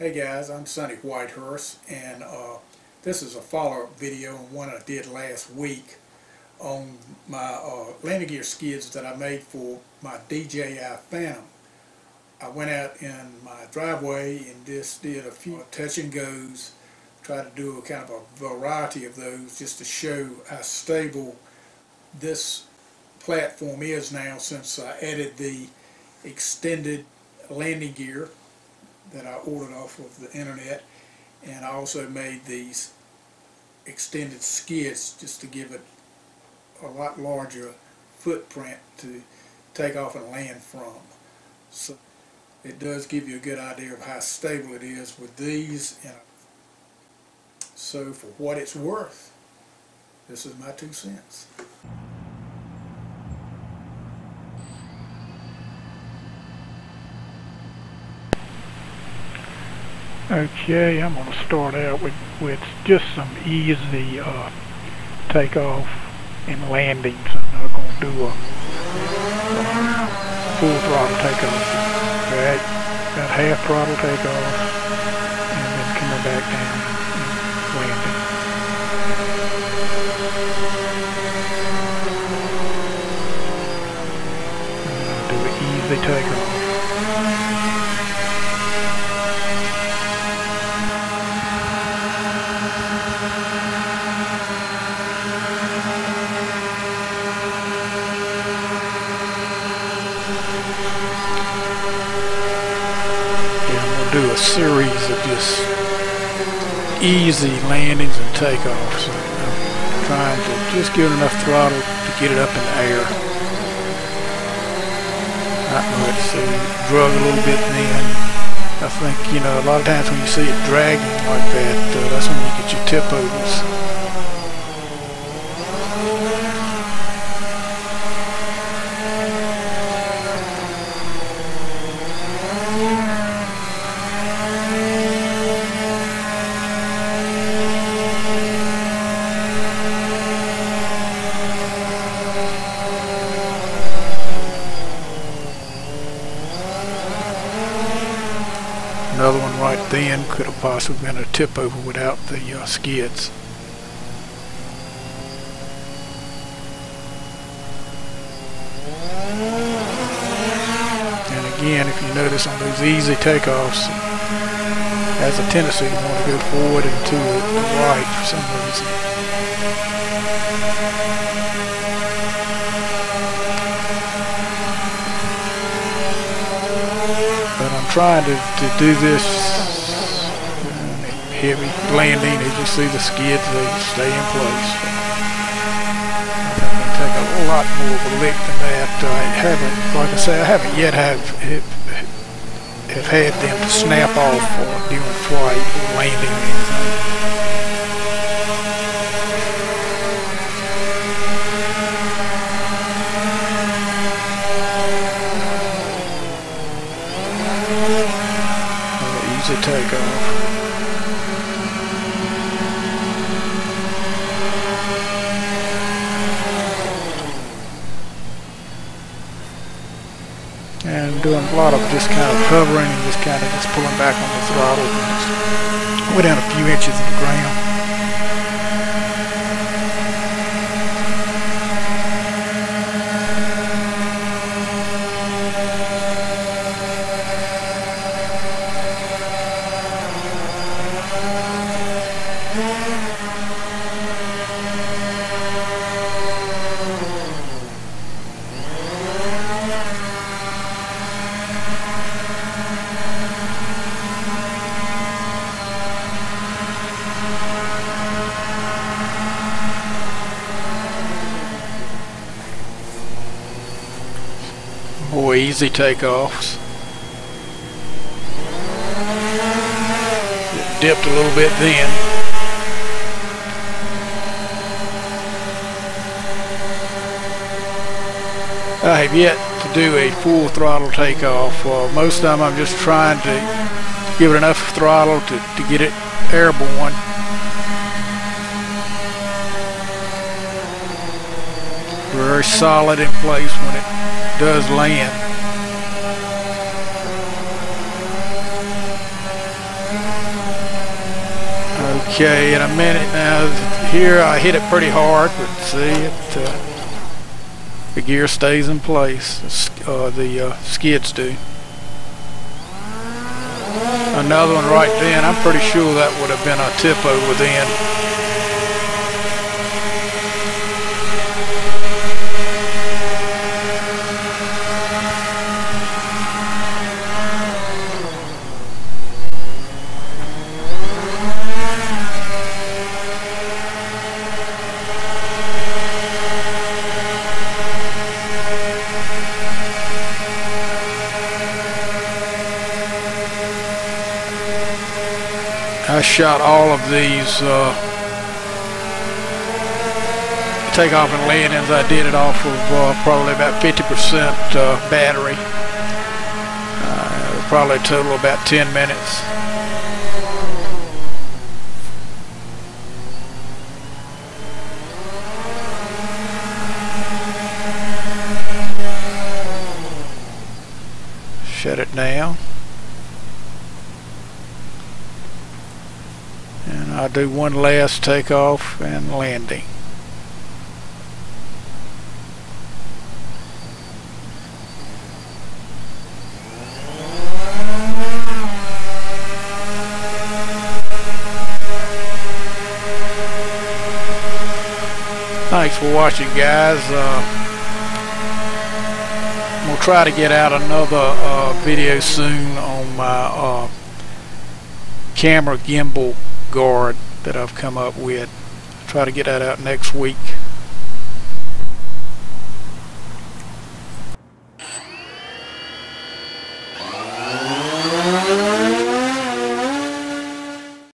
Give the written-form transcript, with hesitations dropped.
Hey guys, I'm Sonny Whitehurst, and this is a follow-up video on one I did last week on my landing gear skids that I made for my DJI Phantom. I went out in my driveway and just did a few touch and goes, tried to do a kind of a variety of those just to show how stable this platform is now since I added the extended landing gear that I ordered off of the internet, and I also made these extended skids just to give it a lot larger footprint to take off and land from. So it does give you a good idea of how stable it is with these. And so for what it's worth, this is my 2 cents. Okay, I'm going to start out with just some easy takeoff and landings. I'm not going to do a full throttle takeoff. Right, about half throttle takeoff and then coming back down and landing. And I'll do an easy takeoff. Do a series of just easy landings and takeoffs. I'm trying to just give it enough throttle to get it up in the air. Not much, so drug a little bit then. I think, you know, a lot of times when you see it dragging like that, that's when you get your tip overs. Another one right then could have possibly been a tip over without the skids. And again, if you notice on those easy takeoffs, it has a tendency to want to go forward and to the right for some reason. But I'm trying to do this heavy landing. As you see the skids, they stay in place. I think they take a lot more of a lick than that. I haven't, like I say, I haven't yet have had them to snap off during flight or landing or anything. Easy takeoff. And doing a lot of just kind of hovering and just kind of just pulling back on the throttle. We're down a few inches of the ground. More easy takeoffs. It dipped a little bit then. I have yet to do a full throttle takeoff. Most of the time I'm just trying to give it enough throttle to get it airborne. Very solid in place when it does land. Okay, in a minute now. Here I hit it pretty hard, but see it. The gear stays in place. The skids do. Another one right then. I'm pretty sure that would have been a tip over then. I shot all of these takeoff and landings. I did it off of probably about 50% battery. Probably a total of about 10 minutes. Shut it down. And I'll do one last takeoff and landing. Thanks for watching, guys. I'm going to try to get out another video soon on my camera gimbal guard that I've come up with. Try to get that out next week.